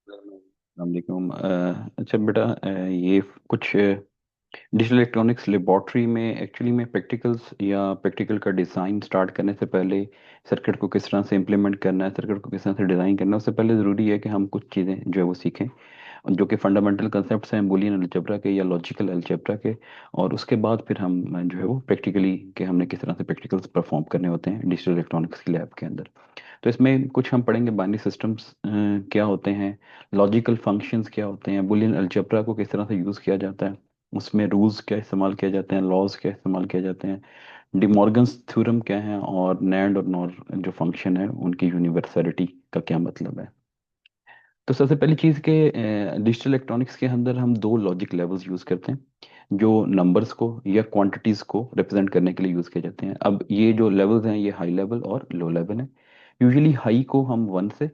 वालेकुम। अच्छा बेटा, ये कुछ डिजिटल इलेक्ट्रॉनिक्स लेबॉर्ट्री में एक्चुअली में प्रैक्टिकल्स या प्रैक्टिकल का डिज़ाइन स्टार्ट करने से पहले सर्किट को किस तरह से इम्प्लीमेंट करना है, सर्किट को किस तरह से डिज़ाइन करना है, उससे पहले ज़रूरी है कि हम कुछ चीज़ें जो है वो सीखें जो कि फंडामेंटल कंसेप्ट्स हैं बूलियन अलजेब्रा के या लॉजिकल अलजेब्रा के। और उसके बाद फिर हम जो है वो प्रैक्टिकली कि हमने किस तरह से प्रैक्टिकल्स परफॉर्म करने होते हैं डिजिटल इलेक्ट्रॉनिक्स की लैब के अंदर। तो इसमें कुछ हम पढ़ेंगे बाइनरी सिस्टम्स क्या होते हैं, लॉजिकल फंक्शंस क्या होते हैं, बुलियन अलजेब्रा को किस तरह से यूज़ किया जाता है, उसमें रूल्स क्या इस्तेमाल किए जाते हैं, लॉज क्या इस्तेमाल किए जाते हैं, डिमॉर्गन्स थ्योरम क्या है, और नैंड और नॉर जो फंक्शन है उनकी यूनिवर्सलिटी का क्या मतलब है। तो सबसे पहली चीज़ के डिजिटल इलेक्ट्रॉनिक्स के अंदर हम दो लॉजिक लेवल्स यूज़ करते हैं जो नंबर्स को या क्वांटिटीज़ को रिप्रेजेंट करने के लिए यूज़ किए जाते हैं। अब ये जो लेवल्स हैं ये हाई लेवल और लो लेवल है। यूजुअली हाई को हम वन से,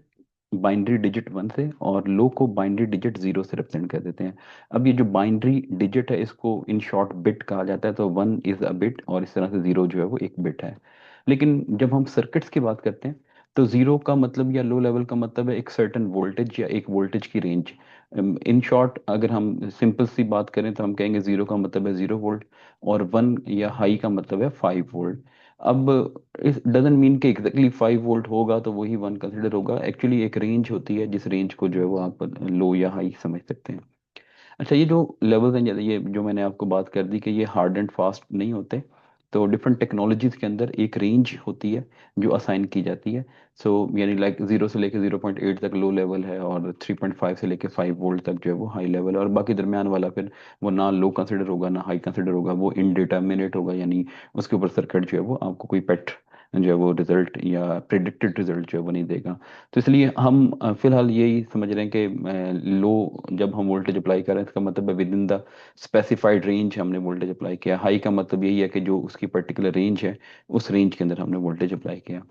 बाइनरी डिजिट वन से, और लो को बाइनरी डिजिट जीरो से रिप्रेजेंट कर देते हैं। अब ये जो बाइनरी डिजिट है इसको इन शॉर्ट बिट कहा जाता है, तो वन इज अ बिट और इस तरह से जीरो जो है वो एक बिट है। लेकिन जब हम सर्किट्स की बात करते हैं तो जीरो का मतलब या लो लेवल का मतलब है एक सर्टेन वोल्टेज या एक वोल्टेज की रेंज। इन शॉर्ट अगर हम सिंपल सी बात करें तो हम कहेंगे जीरो का मतलब है 0 वोल्ट, और वन या हाई का मतलब है 5 वोल्ट। अब इस डजंट मीन कि एग्जैक्टली 5 वोल्ट होगा तो वही वन कंसिडर होगा। एक्चुअली एक रेंज होती है जिस रेंज को जो है वो आप लो या हाई समझ सकते हैं। अच्छा, ये जो लेवल्स हैं, जैसे ये जो मैंने आपको बात कर दी कि ये हार्ड एंड फास्ट नहीं होते, तो डिफरेंट टेक्नोलॉजीज के अंदर एक रेंज होती है जो असाइन की जाती है। सो यानी लाइक 0 से लेके 0.8 तक लो लेवल है, और 3.5 से लेके 5 वोल्ट तक जो है वो हाई लेवल है, और बाकी दरमियान वाला फिर वो ना लो कंसिडर होगा ना हाई कंसिडर होगा, वो इनडिटर्मिनेट होगा, यानी उसके ऊपर सर्किट जो है वो आपको कोई पेट जो है वो रिजल्ट या प्रिडिक्टेड रिजल्ट जो है वो नहीं देगा। तो इसलिए हम फिलहाल यही समझ रहे हैं कि लो जब हम वोल्टेज अप्लाई कर रहे हैं इसका मतलब है with in the specified range हमने वोल्टेज अप्लाई किया। हाई का मतलब यही है कि जो उसकी पर्टिकुलर रेंज है उस रेंज के अंदर हमने वोल्टेज अप्लाई किया।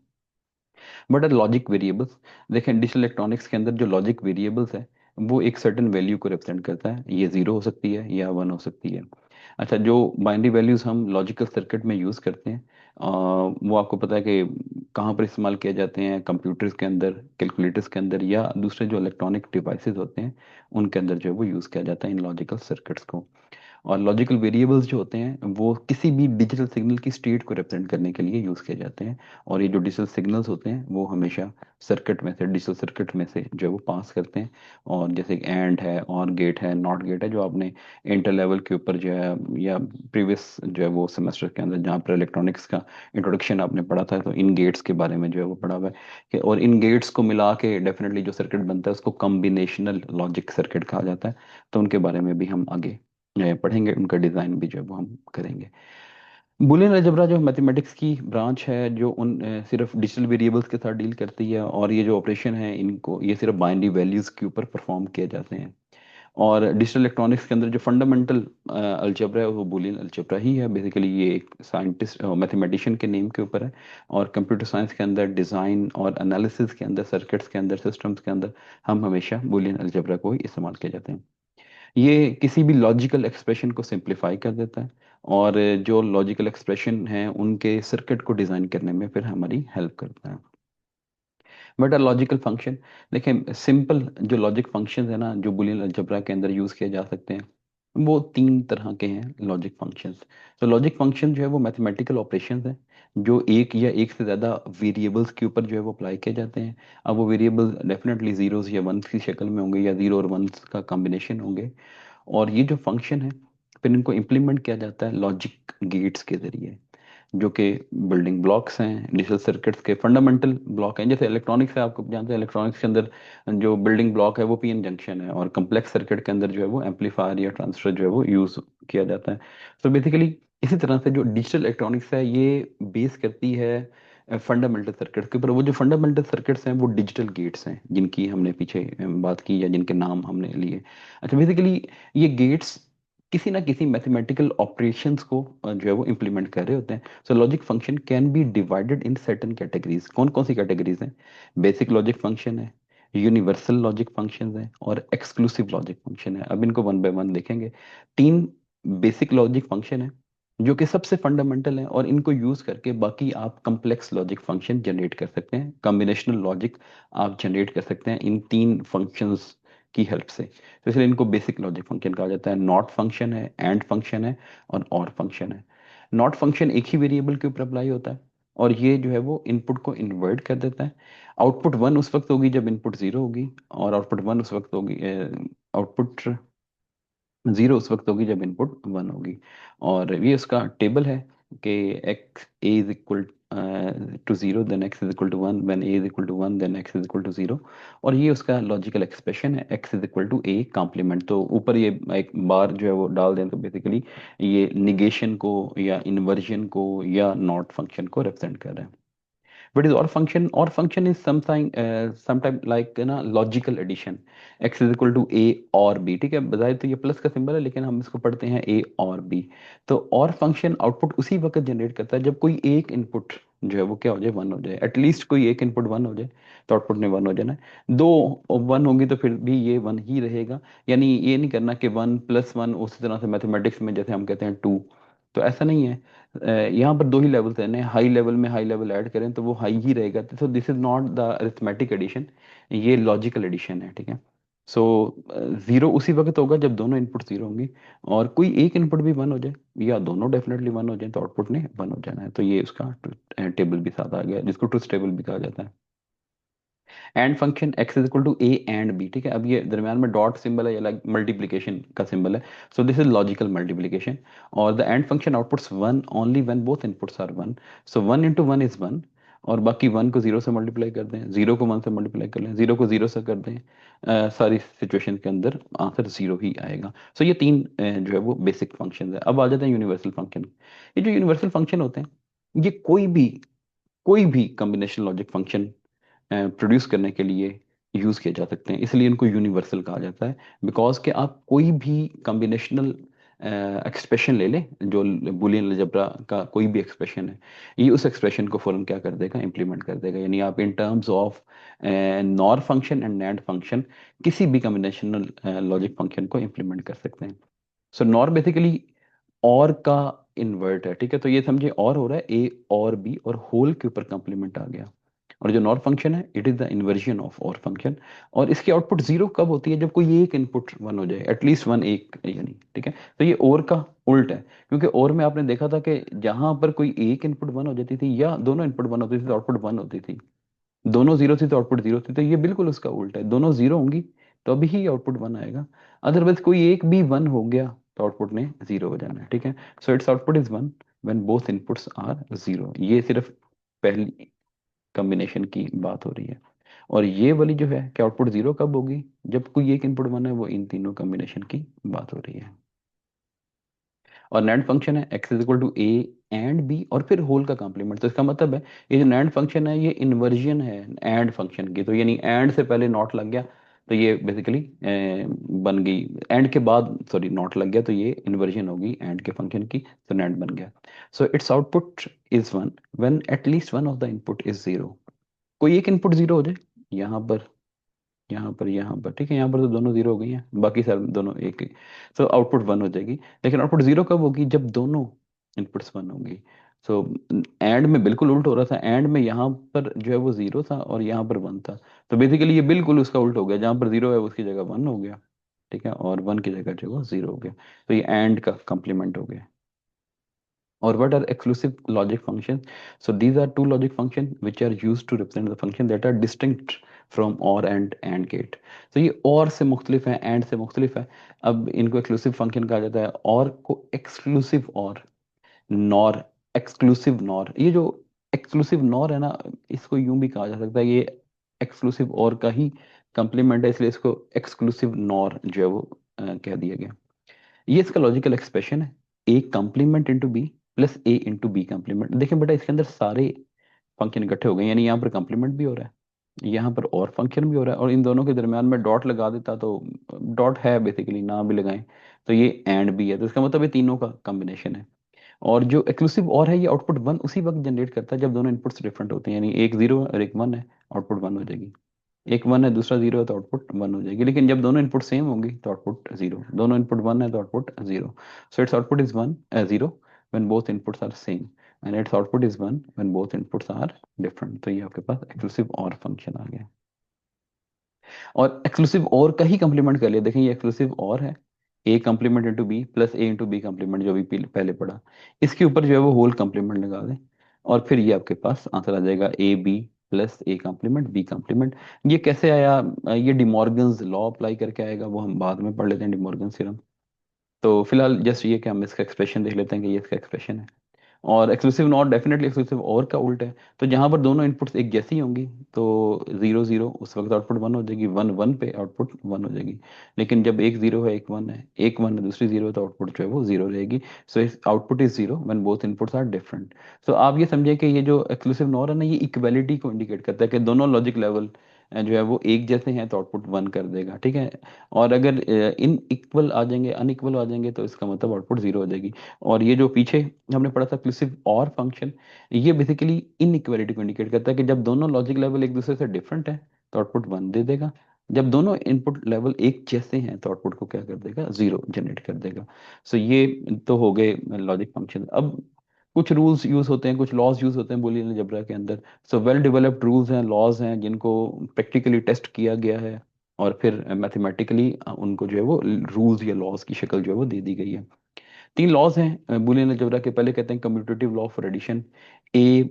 बट लॉजिक वेरिएबल्स, देखें डिजिटल इलेक्ट्रॉनिक्स के अंदर जो लॉजिक वेरिएबल्स है वो एक सर्टेन वैल्यू को रिप्रेजेंट करता है। ये जीरो हो सकती है या वन हो सकती है। अच्छा, जो बाइनरी वैल्यूज हम लॉजिकल सर्किट में यूज़ करते हैं वो आपको पता है कि कहाँ पर इस्तेमाल किए जाते हैं, कंप्यूटर्स के अंदर, कैलकुलेटर्स के अंदर, या दूसरे जो इलेक्ट्रॉनिक डिवाइसेस होते हैं उनके अंदर जो है वो यूज़ किया जाता है इन लॉजिकल सर्किट्स को। और लॉजिकल वेरिएबल्स जो होते हैं वो किसी भी डिजिटल सिग्नल की स्टेट को रिप्रेजेंट करने के लिए यूज़ किए जाते हैं। और ये जो डिजिटल सिग्नल्स होते हैं वो हमेशा सर्किट में से, डिजिटल सर्किट में से जो है वो पास करते हैं। और जैसे एंड है, और गेट है, नॉट गेट है, जो आपने इंटर लेवल के ऊपर जो है या प्रीवियस जो है वो सेमेस्टर के अंदर जहाँ पर इलेक्ट्रॉनिक्स का इंट्रोडक्शन आपने पढ़ा था, तो इन गेट्स के बारे में जो है वो पढ़ा हुआ है और इन गेट्स को मिला के डेफिनेटली जो सर्किट बनता है उसको कॉम्बिनेशनल लॉजिक सर्किट कहा जाता है। तो उनके बारे में भी हम आगे पढ़ेंगे, उनका डिज़ाइन भी जो है वो हम करेंगे। बूलियन अलजेब्रा जो मैथमेटिक्स की ब्रांच है जो उन सिर्फ डिजिटल वेरिएबल्स के साथ डील करती है, और ये जो ऑपरेशन है इनको ये सिर्फ बाइनरी वैल्यूज के ऊपर परफॉर्म किए जाते हैं। और डिजिटल इलेक्ट्रॉनिक्स के अंदर जो फंडामेंटल अलजेब्रा है वो बूलियन अलजेब्रा ही है। बेसिकली ये एक साइंटिस्ट मैथमेटिशियन के नेम के ऊपर है। और कंप्यूटर साइंस के अंदर डिज़ाइन और एनालिसिस के अंदर, सर्किट्स के अंदर, सिस्टम्स के अंदर हम हमेशा बूलियन अलजेब्रा को ही इस्तेमाल किए जाते हैं। ये किसी भी लॉजिकल एक्सप्रेशन को सिंप्लीफाई कर देता है, और जो लॉजिकल एक्सप्रेशन है उनके सर्किट को डिज़ाइन करने में फिर हमारी हेल्प करता है। बट अ लॉजिकल फंक्शन, देखें सिंपल जो लॉजिक फंक्शन है ना जो बुलियन अलजेब्रा के अंदर यूज़ किए जा सकते हैं वो तीन तरह के हैं लॉजिक फंक्शंस। तो लॉजिक फंक्शन जो है वो मैथमेटिकल ऑपरेशंस हैं जो एक या एक से ज़्यादा वेरिएबल्स के ऊपर जो है वो अप्लाई किए जाते हैं। अब वो वेरिएबल्स डेफिनेटली जीरोस या वंस की शक्ल में होंगे या जीरो और वंस का कॉम्बिनेशन होंगे। और ये जो फंक्शन है फिर इनको इम्प्लीमेंट किया जाता है लॉजिक गेट्स के जरिए, जो कि बिल्डिंग ब्लॉक्स हैं डिजिटल सर्किट्स के, फंडामेंटल ब्लॉक हैं। जैसे इलेक्ट्रॉनिक्स है, आपको जानते हैं इलेक्ट्रॉनिक्स के अंदर जो बिल्डिंग ब्लॉक है वो पीएन जंक्शन है, और कम्प्लेक्स सर्किट के अंदर जो है वो एम्पलीफायर या ट्रांजिस्टर जो है वो यूज किया जाता है। तो बेसिकली इसी तरह से जो डिजिटल इलेक्ट्रॉनिक्स है ये बेस करती है फंडामेंटल सर्किट्स के ऊपर। वो जो फंडामेंटल सर्किट्स हैं वो डिजिटल गेट्स हैं जिनकी हमने पीछे बात की या जिनके नाम हमने लिए। अच्छा, बेसिकली ये गेट्स किसी ना किसी मैथमेटिकल ऑपरेशंस को जो है वो इम्प्लीमेंट कर रहे होते हैं। So logic function can be divided in certain categories. कौन कौन सी कैटेगरीज हैं? बेसिक लॉजिक फंक्शन है, यूनिवर्सल लॉजिक फंक्शन है, और एक्सक्लूसिव लॉजिक फंक्शन है। अब इनको वन बाय वन देखेंगे। तीन बेसिक लॉजिक फंक्शन है जो कि सबसे फंडामेंटल है, और इनको यूज करके बाकी आप कम्प्लेक्स लॉजिक फंक्शन जनरेट कर सकते हैं, कॉम्बिनेशनल लॉजिक आप जनरेट कर सकते हैं इन तीन फंक्शंस की हेल्प से। तो इसलिए इनको बेसिक लॉजिक फंक्शन कहा जाता है। नॉट फंक्शन है, एंड फंक्शन है, और फंक्शन है। नॉट फंक्शन एक ही वेरिएबल के ऊपर अप्लाई होता है, और ये जो है वो इनपुट को इन्वर्ट कर देता है। आउटपुट वन उस वक्त होगी जब इनपुट जीरो होगी, और आउटपुट वन उस वक्त होगी, आउटपुट जीरो उस वक्त होगी जब इनपुट वन होगी। और ये उसका टेबल है कि X A is equal to zero, then X is equal to one, when A is equal to one, then X is equal to zero. और ये उसका लॉजिकल एक्सप्रेशन है, X is equal to A complement. तो ऊपर ये एक बार जो है वो डाल दें तो बेसिकली ये निगेशन को या इन्वर्जन को या नॉट फंक्शन को रिप्रेजेंट कर रहे हैं। What is OR function? OR function is something sometime like ना logical addition. x is equal to a और b, ठीक है, बजाय तो ये प्लस का सिंबल है लेकिन हम इसको पढ़ते हैं a और b। तो OR फंक्शन आउटपुट उसी वक्त जनरेट करता है जब कोई एक इनपुट जो है वो क्या हो जाए, वन हो जाए। एटलीस्ट कोई एक इनपुट वन हो जाए तो आउटपुट ने वन हो जाना है। दो वन होंगी तो फिर भी ये वन ही रहेगा। यानी ये नहीं करना कि वन प्लस वन उसी तरह से मैथमेटिक्स में जैसे हम कहते हैं टू, तो ऐसा नहीं है। यहाँ पर दो ही लेवल्स हैं, हाई लेवल में हाई लेवल ऐड करें तो वो हाई ही रहेगा। So this is not the arithmetic addition, ये लॉजिकल एडिशन है, ठीक है। सो जीरो उसी वक्त होगा जब दोनों इनपुट जीरो होंगी, और कोई एक इनपुट भी वन हो जाए या दोनों डेफिनेटली वन हो जाए तो आउटपुट ने वन हो जाना है। तो ये उसका टेबल भी साथ आ गया जिसको ट्रुथ टेबल भी कहा जाता है। And function X is equal to A and B, ठीक है। अब ये दरम्यान में डॉट सिंबल है, ये लाइक मल्टीप्लीकेशन का सिंबल है। So this is logical multiplication. और the AND function outputs one only when both inputs are one. So one into one is one, और बाकी वन को जीरो से मल्टीप्लाई कर दें, जीरो को वन से मल्टीप्लाई कर लें, जीरो को जीरो से कर दें, सारी सिचुएशन के अंदर आंसर जीरो ही आएगा। सो ये तीन जो है वो बेसिक फंक्शन है। अब आ जाते हैं यूनिवर्सल फंक्शन। ये जो यूनिवर्सल फंक्शन होते हैं ये कोई भी कॉम्बिनेशन लॉजिक फंक्शन प्रोड्यूस करने के लिए यूज किए जा सकते हैं, इसलिए इनको यूनिवर्सल कहा जाता है। बिकॉज कि आप कोई भी कॉम्बिनेशनल एक्सप्रेशन ले लें, जो बुलियन अलजेब्रा का कोई भी एक्सप्रेशन है, ये उस एक्सप्रेशन को फौरन क्या कर देगा, इम्प्लीमेंट कर देगा। यानी आप in terms of nor function and NAND function किसी भी कॉम्बिनेशनल लॉजिक फंक्शन को इम्प्लीमेंट कर सकते हैं। सो नॉर बेसिकली और का इन्वर्ट है, ठीक है। तो ये समझे और हो रहा है ए और बी और होल के ऊपर कॉम्प्लीमेंट आ गया। और जो नॉर फंक्शन है it is the inversion of और फंक्शन। और इसकी आउटपुट जीरो कब होती है, जब कोई एक इनपुट वन हो जाए, एटलीस्ट वन एक यानी, ठीक है। तो ये और का उल्ट है, क्योंकि और में आपने देखा था कि जहां पर कोई एक इनपुट वन हो जाती थी या दोनों इनपुट वन होती थी तो आउटपुट वन होती थी, दोनों जीरो थी तो आउटपुट जीरो थी। तो ये बिल्कुल उसका उल्टा है, दोनों जीरो होंगी तो अभी ही आउटपुट वन आएगा। अदरवाइज कोई एक भी वन हो गया तो आउटपुट ने जीरो हो जाना है, ठीक है। So its output is one when both inputs are zero. ये सिर्फ पहली कॉम्बिनेशन की बात हो रही है। और ये वाली जो है कि आउटपुट जीरो कब होगी, जब कोई एक इनपुट वन है, वो इन तीनों कॉम्बिनेशन की बात हो रही है। और नैंड फंक्शन है X is equal to A and B और फिर होल का कॉम्प्लीमेंट। तो इसका मतलब है ये जो नैंड फंक्शन है ये इन्वर्जन है एंड फंक्शन की। तो यानी एंड से पहले नॉट लग गया तो ये बेसिकली बन गई, एंड के बाद सॉरी नॉट लग गया तो ये इन्वर्जन होगी एंड के फंक्शन की, तो नैंड बन गया। सो its output is one when at least one of the input is zero. कोई एक इनपुट जीरो हो जाए, यहाँ पर यहाँ पर, ठीक है, यहाँ पर तो दोनों जीरो हो गई हैं, बाकी सब दोनों एक ही। तो आउटपुट वन हो जाएगी। लेकिन आउटपुट जीरो कब होगी, जब दोनों इनपुट्स वन होंगी। सो एंड में बिल्कुल उल्ट हो रहा था, एंड में यहाँ पर जो है वो जीरो था और यहाँ पर वन था। तो बेसिकली ये बिल्कुल उसका उल्ट हो गया, जहाँ पर जीरो है उसकी जगह वन हो गया, ठीक है, और वन की जगह जो है वो जीरो हो गया। तो ये एंड का कम्प्लीमेंट हो गया। Or what are exclusive logic functions? So these are two logic functions which are used to represent the function that are distinct from OR and AND gate. तो ये OR से मुख्तलिफ है, AND से मुख्तलिफ है। अब इनको एक्सक्लूसिव फंक्शन कहा जाता है। OR को exclusive OR, nor exclusive nor. ये जो एक्सक्लूसिव नॉर है ना, इसको यूं भी कहा जा सकता है, ये एक्सक्लूसिव OR का ही कंप्लीमेंट है, इसलिए इसको एक्सक्लूसिव नॉर जो है वो कह दिया गया। ये इसका लॉजिकल एक्सप्रेशन है, ए कंप्लीमेंट इंटू बी प्लस ए इंटू बी कंप्लीमेंट। देखिए बेटा इसके अंदर सारे फंक्शन इकट्ठे हो गए, यानी यहाँ पर कंप्लीमेंट भी हो रहा है, यहाँ पर और फंक्शन भी हो रहा है, और इन दोनों के दरमियान में डॉट लगा देता तो डॉट है बेसिकली, ना भी लगाएं तो ये एंड भी है, तो इसका मतलब ये तीनों का कॉम्बिनेशन है। और जो एक्सक्लूसिव और है ये आउटपुट वन उसी वक्त जनरेट करता है जब दोनों इनपुट्स डिफरेंट होते हैं, यानी एक जीरो और एक वन है, आउटपुट वन हो जाएगी। एक वन है दूसरा जीरो है तो आउटपुट वन हो जाएगी। लेकिन जब दोनों इनपुट सेम होंगी तो आउटपुट जीरो, दोनों इनपुट वन है तो output zero. So its output is one zero when both inputs are same, and its output is one when both inputs are different. तो ये आपके पास एक्सक्लूसिव और फंक्शन आ गया। और एक्सक्लूसिव और का ही कंप्लीमेंट कर लिया, देखें ये एक्सक्लूसिव और है, ए कंप्लीमेंट इंटू बी प्लस ए इंटू बी कंप्लीमेंट, जो भी पहले पढ़ा, इसके ऊपर जो है वो होल कंप्लीमेंट लगा दें, और फिर ये आपके पास आंसर आ जाएगा A B plus A complement B complement. ये कैसे आया? ये डिमॉर्गन्स लॉ अप्लाई करके आएगा, वो हम बाद में पढ़ लेते हैं, डिमॉर्गन्स थ्योरम। तो फिलहाल जस्ट ये कि हम इसका एक्सप्रेशन देख लेते हैं कि ये इसका एक्सप्रेशन है। और एक्सक्लूसिव नॉट डेफिनेटली एक्सक्लूसिव और का उल्टा है, तो जहां पर दोनों इनपुट्स एक जैसी होंगी तो 0 0 उस वक्त आउटपुट 1 हो जाएगी, 1 1 पे आउटपुट 1 हो जाएगी। लेकिन जब एक 0 है एक 1 है, एक 1 है दूसरी 0 है, तो आउटपुट जो है वो 0 रहेगी। सो इस output is 0 when both inputs are different. So आप ये समझे कि ये जो एक्सक्लूसिव नॉट है ना, ये इक्वलिटी को इंडिकेट करता है कि दोनों लॉजिक लेवल जो है वो एक जैसे हैं, तो आउटपुट 1 कर देगा, ठीक है। और अगर इन इक्वल आ जाएंगे, अनइक्वल आ जाएंगे, तो इसका मतलब आउटपुट 0 हो जाएगी। और ये जो पीछे हमने पढ़ा था एक्सक्लूसिव और फंक्शन, ये बेसिकली इनइक्वालिटी को इंडिकेट करता है कि जब दोनों लॉजिक लेवल एक दूसरे से डिफरेंट है तो आउटपुट 1 दे देगा, जब दोनों इनपुट लेवल एक जैसे हैं तो आउटपुट को क्या कर देगा, 0 जनरेट कर देगा। सो ये तो हो गए लॉजिक फंक्शन। अब कुछ रूल्स यूज होते हैं, कुछ लॉज यूज होते हैं बूलियन अलजेब्रा के अंदर। सो वेल डेवलप्ड रूल्स हैं, लॉज हैं, जिनको प्रैक्टिकली टेस्ट किया गया है, और फिर मैथमेटिकली उनको जो है वो रूल्स या लॉज की शक्ल जो है वो दे दी गई है। तीन लॉज हैं बूलियन अलजेब्रा के। पहले कहते हैं commutative law for addition, A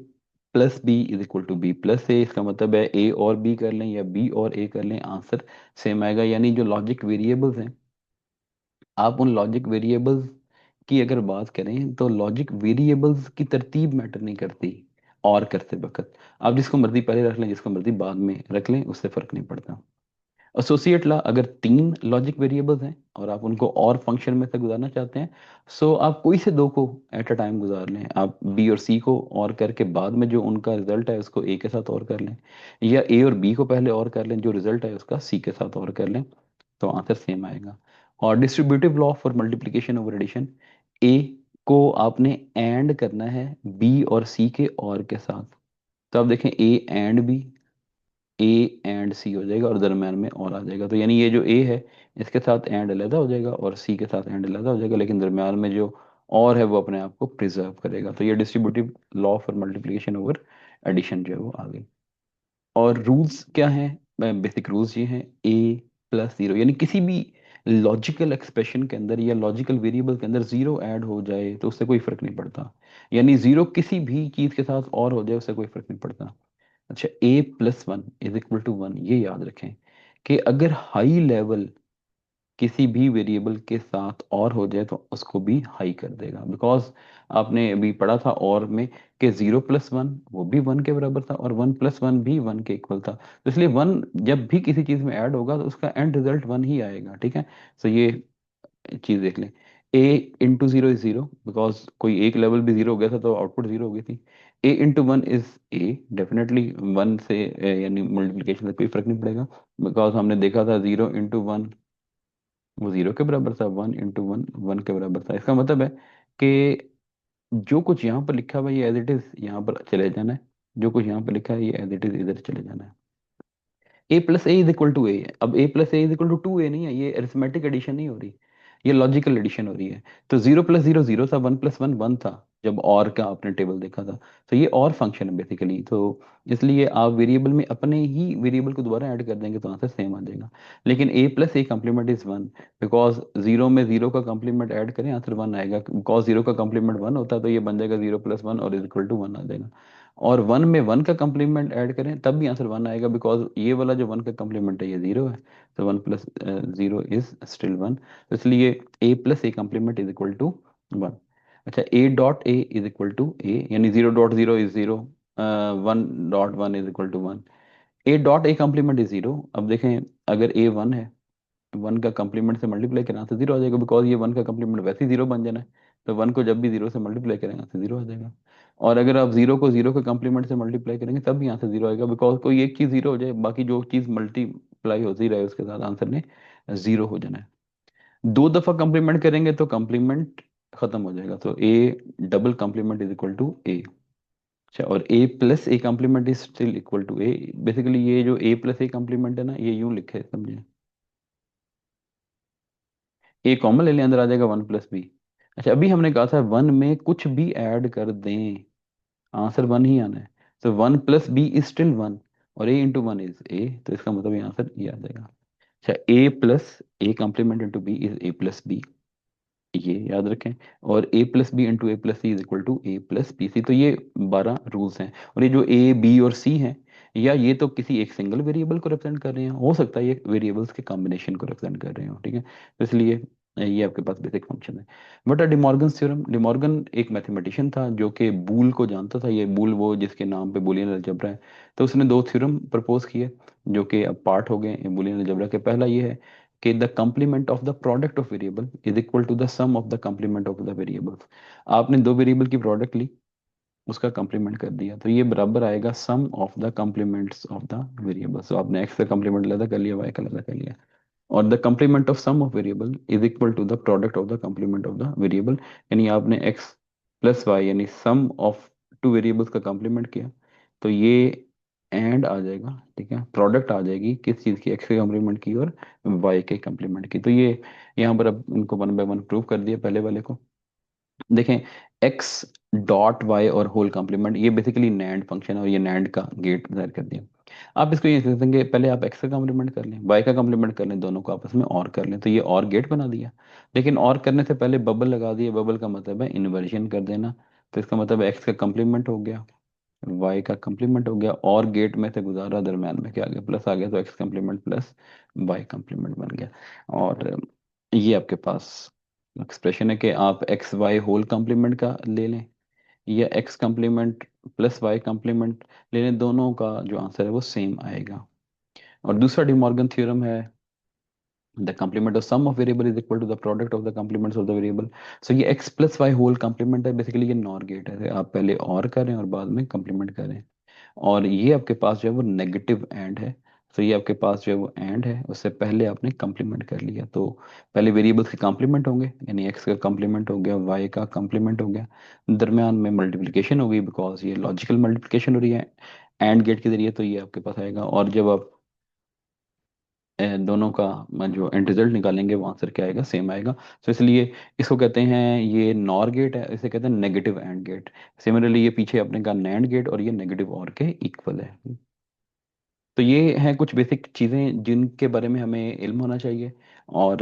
plus B is equal to B plus A. इसका मतलब है ए और बी कर लें या बी और ए कर लें, आंसर सेम आएगा। यानी जो लॉजिक वेरिएबल्स हैं, आप उन लॉजिक वेरिएबल्स की अगर बात करें तो लॉजिक वेरिएबल्स की तरतीब मैटर नहीं करती, और करते वक्त आप जिसको मर्जी पहले रख लें, जिसको मर्जी बाद में रख लें, उससे फर्क नहीं पड़ता। एसोसिएट ला, अगर तीन लॉजिक वेरिएबल्स हैं और आप उनको और फंक्शन में से गुजारना चाहते हैं, सो आप कोई से दो को एट अ टाइम गुजार लें। आप बी और सी को और करके बाद में जो उनका रिजल्ट है उसको ए के साथ और कर लें, या ए और बी को पहले और कर लें, जो रिजल्ट है उसका सी के साथ और कर लें, तो आंसर सेम आएगा। और distributive law for multiplication over addition, A को आपने एंड करना है बी और सी के और के साथ, तो आप देखें A and B, A AND C हो जाएगा और दरम्यान में और आ जाएगा। तो यानी ये जो ए है इसके साथ एंड अलग हो जाएगा और सी के साथ एंड अलग हो जाएगा, लेकिन दरम्यान में जो और है वो अपने आप को प्रिजर्व करेगा। तो ये distributive law for multiplication over addition जो है वो आ गई। और रूल्स क्या हैं? बेसिक रूल्स ये हैं, ए प्लस 0, यानी किसी भी लॉजिकल एक्सप्रेशन के अंदर या लॉजिकल वेरिएबल के अंदर 0 ऐड हो जाए तो उससे कोई फर्क नहीं पड़ता। यानी 0 किसी भी चीज के साथ और हो जाए उससे कोई फर्क नहीं पड़ता। अच्छा, A plus 1 is equal to 1, ये याद रखें कि अगर हाई लेवल किसी भी वेरिएबल के साथ और हो जाए तो उसको भी हाई कर देगा, बिकॉज आपने अभी पढ़ा था और में कि 0 प्लस 1 वो भी 1 के बराबर था, और 1 प्लस 1 भी 1 के इक्वल था। तो इसलिए 1 जब भी किसी चीज में ऐड होगा तो उसका एंड रिजल्ट 1 ही आएगा, ठीक है। तो ये चीज देख लें। ए इंटू 0 इज 0, बिकॉज कोई एक लेवल भी 0 हो गया था तो आउटपुट 0 हो गई थी। ए इंटू 1 इज ए, डेफिनेटली 1 से यानी मल्टीप्लिकेशन से कोई फर्क नहीं पड़ेगा, बिकॉज हमने देखा था 0 इंटू 1 वो 0 के बराबर था, 1 इंटू 1 1 के बराबर था। इसका मतलब है कि जो कुछ यहाँ पर लिखा हुआ है ये एज इट इज यहाँ पर चले जाना है, जो कुछ यहाँ पर लिखा है ये एज इट इज इधर चले जाना है। A plus A is equal to A, अब A plus A is equal to 2 A नहीं है, ये अरिथमेटिक एडिशन नहीं हो रही, ये लॉजिकल एडिशन हो रही है। तो 0 प्लस 0 0 था, 1 प्लस 1 1 था, जब और का आपने टेबल देखा था। तो ये और फंक्शन है बेसिकली, तो इसलिए आप वेरिएबल में अपने ही वेरिएबल को दोबारा ऐड कर देंगे तो आंसर सेम आ जाएगा। लेकिन A plus A complement is 1, because 0 में 0 का कम्प्लीमेंट ऐड करें आंसर 1 आएगा, बिकॉज 0 का कम्प्लीमेंट 1 होता है, तो ये बन जाएगा 0 प्लस 1 और इज इक्वल टू 1 आ जाएगा। और 1 में 1 का कम्प्लीमेंट ऐड करें तब भी आंसर 1 आएगा, बिकॉज ये वाला जो 1 का कम्प्लीमेंट है ये 0 है, तो 1 प्लस 0 इज स्टिल 1। तो इसलिए A plus A complement is equal to 1। अच्छा, A dot A is equal to A, यानी 0 dot 0 is 0, 1 dot 1 is equal to 1। A dot A complement is 0। अब देखें, अगर ए 1 है, 1 का कम्प्लीमेंट से मल्टीप्लाई करें तो 0 आ जाएगा, बिकॉज ये 1 का कम्प्लीमेंट वैसे ही 0 बन जाना है, तो 1 को जब भी 0 से मल्टीप्लाई करेंगे तो 0 आ जाएगा। और अगर आप 0 को 0 के कम्प्लीमेंट से मल्टीप्लाई करेंगे तब भी यहाँ से 0 आएगा, बिकॉज कोई एक चीज़ 0 हो जाए, बाकी जो चीज़ मल्टीप्लाई होती रहे उसके साथ आंसर ने 0 हो जाना है। दो दफा कम्प्लीमेंट करेंगे तो कम्प्लीमेंट खत्म हो जाएगा, तो A double complement is equal to A. अच्छा, और A plus A complement is still equal to A. Basically ये जो ए प्लस ए कम्प्लीमेंट है ना, ये यूं लिखे समझे, ए कॉमन ले लें, अंदर आ जाएगा 1 प्लस बी। अच्छा, अभी हमने कहा था 1 में कुछ भी ऐड कर दें आंसर 1 ही आना है, तो 1 प्लस बी इज स्टिल 1। और A into one is A, तो इसका मतलब यहाँ आंसर ये आ जाएगा। अच्छा, A plus A complement into B is A plus B, ये याद रखें। और A plus B into A plus C is equal to A plus B C. तो ये 12 रूल्स हैं। और ये जो ए बी और सी हैं, या ये तो किसी एक सिंगल वेरिएबल को रिप्रेजेंट कर रहे हैं, हो सकता है ये वेरिएबल्स के कॉम्बिनेशन को रिप्रेजेंट कर रहे हो, ठीक है। तो इसलिए ये आपके पास बेसिक फंक्शन है। बट डिमॉर्गन थ्योरम, डिमॉर्गन एक मैथमेटिशियन था जो कि बूल को जानता था। ये बूल वो जिसके नाम पे बूलियन अलजेब्रा है। तो उसने दो थ्योरम प्रपोज किए जो कि अब पार्ट हो गए बूलियन अलजेब्रा के। पहला ये है कि the complement of the product of variable is equal to the sum of the complement of the variables. आपने दो वेरिएबल की प्रोडक्ट ली, उसका कंप्लीमेंट कर दिया, तो ये बराबर आएगा sum of the complements of the variables. तो आपने एक्स का कंप्लीमेंट अलग कर लिया, वाई का अलग कर लिया। और the complement of sum of variable is equal to the product of the complement of the variable. यानी आपने एक्स प्लस वाई यानी सम ऑफ टू वेरिएबल्स का कंप्लीमेंट किया, तो ये एंड आ जाएगा, ठीक है। प्रोडक्ट आ जाएगी किस चीज़ की, एक्स के कंप्लीमेंट की और वाई के कंप्लीमेंट की। तो ये यहाँ पर अब इनको वन बाय वन प्रूव कर दिया पहले वाले को। देखें, एक्स डॉट वाई और होल कंप्लीमेंट, ये बेसिकली नैंड फंक्शन है और ये नैंड का गेट जाहिर कर दिया। आप इसको ये कह सकते हैं कि पहले आप एक्स का कंप्लीमेंट कर लें, वाई का कंप्लीमेंट कर लें, दोनों को आपस में और कर लें, तो ये और गेट बना दिया। लेकिन और करने से पहले बबल लगा दिए। बबल का मतलब है इन्वर्जन कर देना। तो इसका मतलब एक्स का कंप्लीमेंट हो गया, वाई का कंप्लीमेंट हो गया, और गेट में से गुजारा, दरम्यान में क्या आ गया, प्लस आ गया, तो X complement plus Y complement बन गया। और ये आपके पास एक्सप्रेशन है कि आप एक्स वाई होल कंप्लीमेंट का ले लें या X complement plus Y complement ले लें, दोनों का जो आंसर है वो सेम आएगा। और दूसरा डिमॉर्गन थ्योरम है the complement of sum of variable is equal to the product of the complements of the variable। so ये x plus y whole complement है, बेसिकली ये नॉर गेट है। आप पहले और करें और बाद में कंप्लीमेंट करें। और ये आपके पास जो है वो नेगेटिव एंड है। तो ये आपके पास जो है वो एंड है, उससे पहले आपने कंप्लीमेंट कर लिया। तो पहले वेरिएबल्स के कंप्लीमेंट होंगे, यानी एक्स का कंप्लीमेंट हो गया, वाई का कंप्लीमेंट हो गया, दरम्यान में मल्टीप्लिकेशन हो गई बिकॉज ये लॉजिकल मल्टीप्लिकेशन हो रही है एंड गेट के जरिए। तो ये आपके पास आएगा। और जब आप दोनों का जो एंड रिजल्ट निकालेंगे वो आंसर क्या आएगा, सेम आएगा। तो इसलिए इसको कहते हैं, ये नॉर गेट है, इसे कहते हैं नेगेटिव एंड गेट। सिमिलरली ये पीछे अपने का नैंड गेट, और ये नेगेटिव और के इक्वल है। तो ये हैं कुछ बेसिक चीज़ें जिनके बारे में हमें इल्म होना चाहिए। और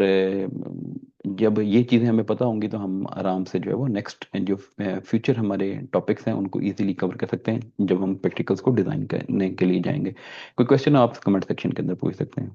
जब ये चीज़ें हमें पता होंगी तो हम आराम से जो है वो नेक्स्ट जो फ्यूचर हमारे टॉपिक्स हैं उनको इजीली कवर कर सकते हैं जब हम प्रैक्टिकल्स को डिज़ाइन करने के लिए जाएंगे। कोई क्वेश्चन आप कमेंट सेक्शन के अंदर पूछ सकते हैं।